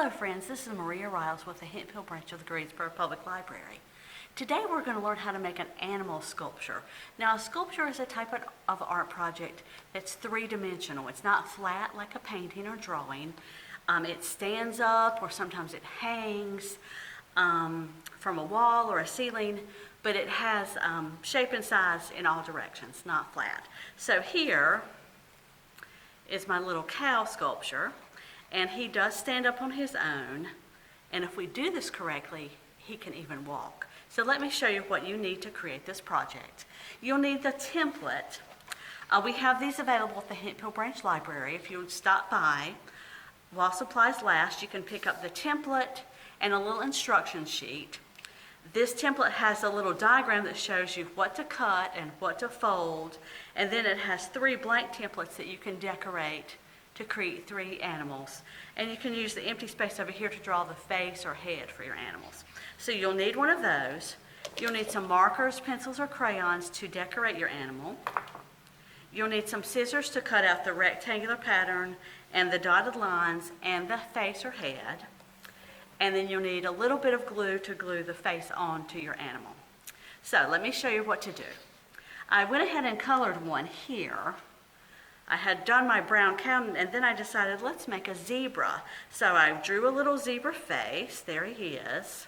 Hello friends, this is Maria Riles with the Hemphill branch of the Greensboro Public Library. Today we're going to learn how to make an animal sculpture. Now a sculpture is a type of art project that's three-dimensional. It's not flat like a painting or drawing. It stands up or sometimes it hangs from a wall or a ceiling, but it has shape and size in all directions, not flat. So here is my little cow sculpture. And he does stand up on his own, and if we do this correctly, he can even walk. So let me show you what you need to create this project. You'll need the template. We have these available at the Hemphill Branch Library. If you would stop by, while supplies last, you can pick up the template and a little instruction sheet. This template has a little diagram that shows you what to cut and what to fold, and then it has 3 blank templates that you can decorate to create 3 animals. And you can use the empty space over here to draw the face or head for your animals. So you'll need one of those. You'll need some markers, pencils, or crayons to decorate your animal. You'll need some scissors to cut out the rectangular pattern and the dotted lines and the face or head. And then you'll need a little bit of glue to glue the face onto your animal. So let me show you what to do. I went ahead and colored one here. I had done my brown cow, and then I decided, let's make a zebra. So I drew a little zebra face. There he is.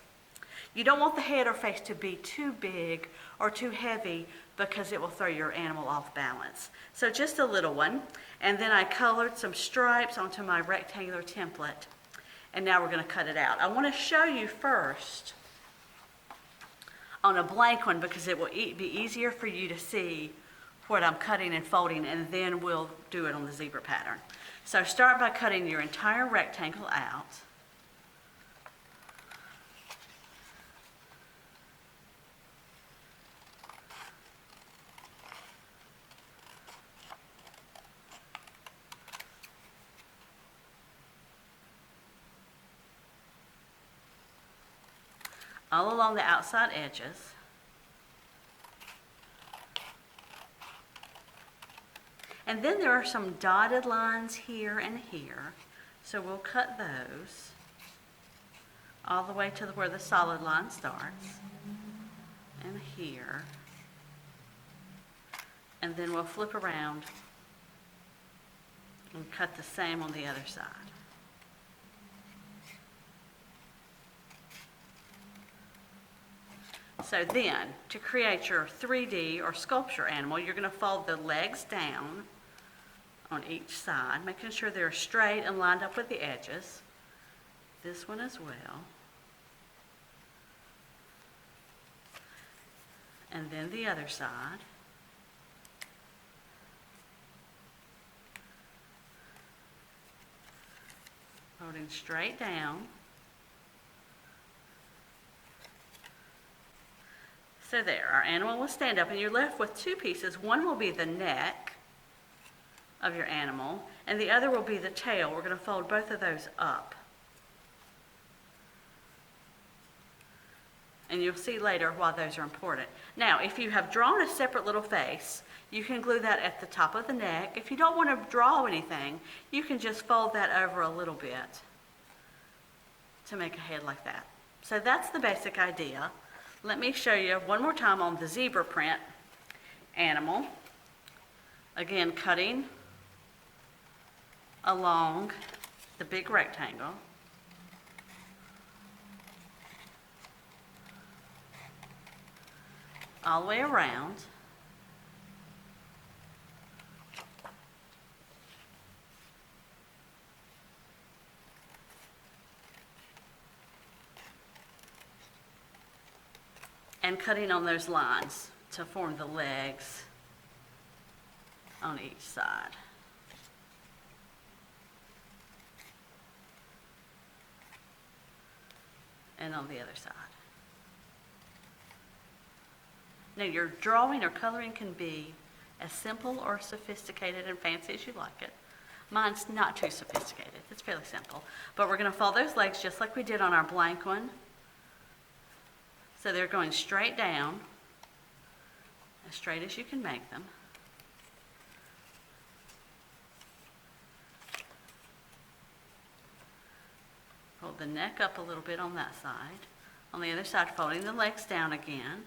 You don't want the head or face to be too big or too heavy because it will throw your animal off balance. So just a little one. And then I colored some stripes onto my rectangular template. And now we're going to cut it out. I want to show you first on a blank one because it will be easier for you to see what I'm cutting and folding, and then we'll do it on the zebra pattern. So start by cutting your entire rectangle out. All along the outside edges. And then there are some dotted lines here and here, so we'll cut those all the way to where the solid line starts, and here, and then we'll flip around and cut the same on the other side. So then, to create your 3D or sculpture animal, you're going to fold the legs down on each side, making sure they're straight and lined up with the edges. This one as well. And then the other side. Folding straight down. So there, our animal will stand up, and you're left with 2 pieces. One will be the neck of your animal, and the other will be the tail. We're going to fold both of those up. And you'll see later why those are important. Now, if you have drawn a separate little face, you can glue that at the top of the neck. If you don't want to draw anything, you can just fold that over a little bit to make a head like that. So that's the basic idea. Let me show you one more time on the zebra print animal. Again, cutting along the big rectangle. All the way around. And cutting on those lines to form the legs on each side. And on the other side. Now your drawing or coloring can be as simple or sophisticated and fancy as you like it. Mine's not too sophisticated, it's fairly simple. But we're going to fold those legs just like we did on our blank one. So they're going straight down, as straight as you can make them. the neck up a little bit on that side. On the other side, folding the legs down again.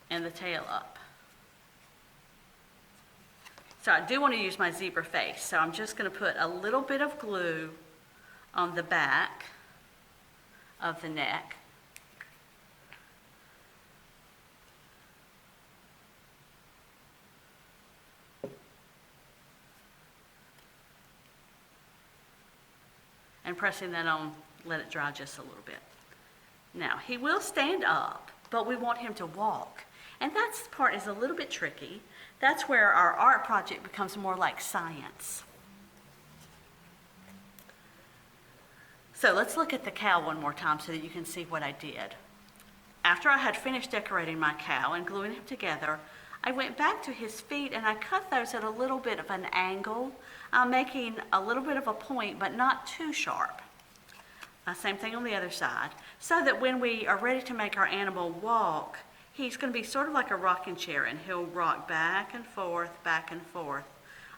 And the tail up. So I do want to use my zebra face, so I'm just going to put a little bit of glue on the back of the neck. And pressing that on, let it dry just a little bit. Now, he will stand up, but we want him to walk. And that part is a little bit tricky. That's where our art project becomes more like science. So let's look at the cow one more time so that you can see what I did. After I had finished decorating my cow and gluing him together, I went back to his feet and I cut those at a little bit of an angle. I'm making a little bit of a point, but not too sharp. Same thing on the other side, so that when we are ready to make our animal walk, he's going to be sort of like a rocking chair, and he'll rock back and forth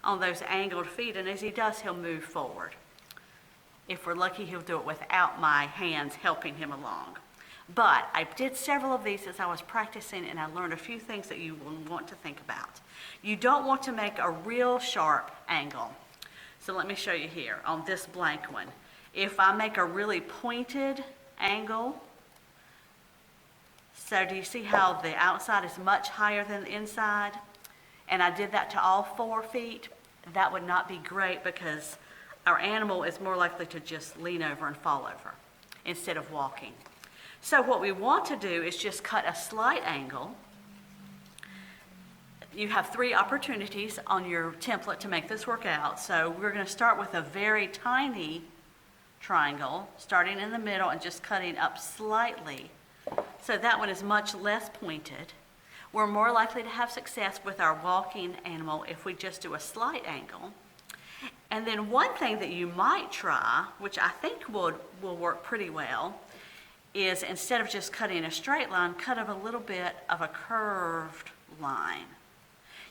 on those angled feet, and as he does, he'll move forward. If we're lucky, he'll do it without my hands helping him along. But I did several of these as I was practicing, and I learned a few things that you will want to think about. You don't want to make a real sharp angle. So let me show you here on this blank one. If I make a really pointed angle, so do you see how the outside is much higher than the inside? And I did that to all 4 feet. That would not be great because our animal is more likely to just lean over and fall over instead of walking. So what we want to do is just cut a slight angle. You have 3 opportunities on your template to make this work out. So we're going to start with a very tiny triangle, starting in the middle and just cutting up slightly. So that one is much less pointed. We're more likely to have success with our walking animal if we just do a slight angle. And then one thing that you might try, which I think will work pretty well, is instead of just cutting a straight line, cut a little bit of a curved line.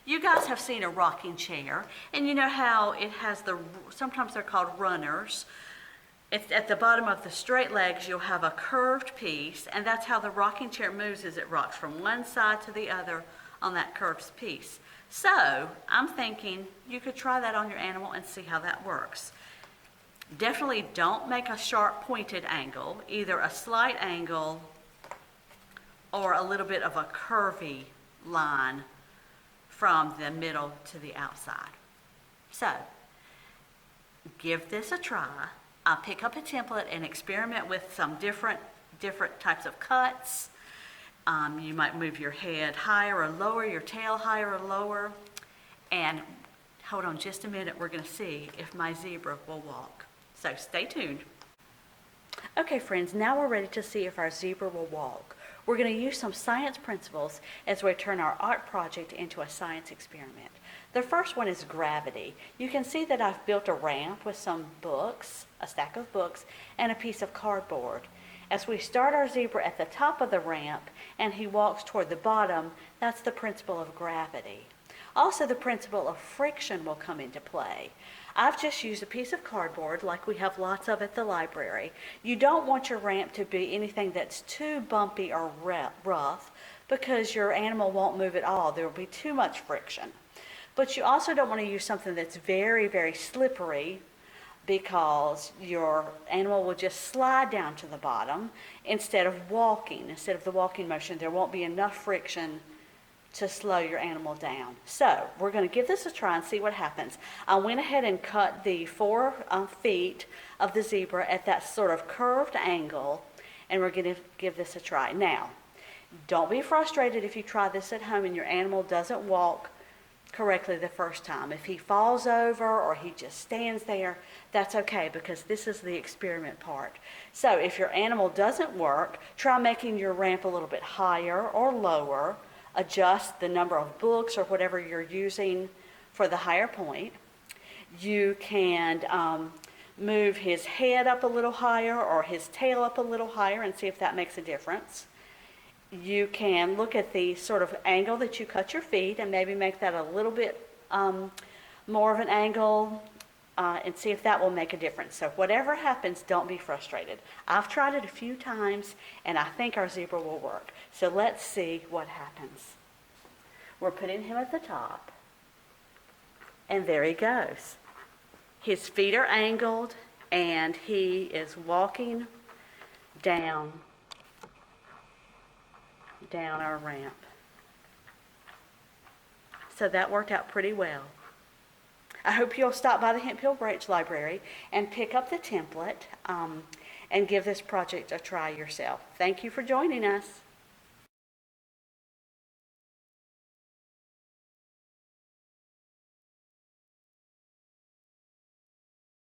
You guys have seen a rocking chair, and you know how it has sometimes they're called runners. It's at the bottom of the straight legs, you'll have a curved piece, and that's how the rocking chair moves, is it rocks from one side to the other on that curved piece. So I'm thinking you could try that on your animal and see how that works. Definitely don't make a sharp pointed angle, either a slight angle or a little bit of a curvy line from the middle to the outside. So give this a try. I'll pick up a template and experiment with some different types of cuts. You might move your head higher or lower, your tail higher or lower. And hold on just a minute, we're going to see if my zebra will walk. So stay tuned. Okay friends, now we're ready to see if our zebra will walk. We're going to use some science principles as we turn our art project into a science experiment. The first one is gravity. You can see that I've built a ramp with some books, a stack of books, and a piece of cardboard. As we start our zebra at the top of the ramp and he walks toward the bottom, that's the principle of gravity. Also, the principle of friction will come into play. I've just used a piece of cardboard like we have lots of at the library. You don't want your ramp to be anything that's too bumpy or rough because your animal won't move at all. There will be too much friction. But you also don't want to use something that's very, very slippery because your animal will just slide down to the bottom instead of walking. Instead of the walking motion, there won't be enough friction to slow your animal down. So we're going to give this a try and see what happens. I went ahead and cut the 4 feet of the zebra at that sort of curved angle, and we're going to give this a try. Now, don't be frustrated if you try this at home and your animal doesn't walk correctly the first time. If he falls over or he just stands there, that's okay because this is the experiment part. So if your animal doesn't work, try making your ramp a little bit higher or lower. Adjust the number of books or whatever you're using for the higher point. You can move his head up a little higher or his tail up a little higher and see if that makes a difference. you can look at the sort of angle that you cut your feet and maybe make that a little bit more of an angle and see if that will make a difference. So whatever happens, don't be frustrated. I've tried it a few times and I think our zebra will work. So let's see what happens. We're putting him at the top and there he goes. His feet are angled and he is walking down our ramp. So that worked out pretty well. I hope you'll stop by the Hemp Hill Branch Library and pick up the template and give this project a try yourself. Thank you for joining us.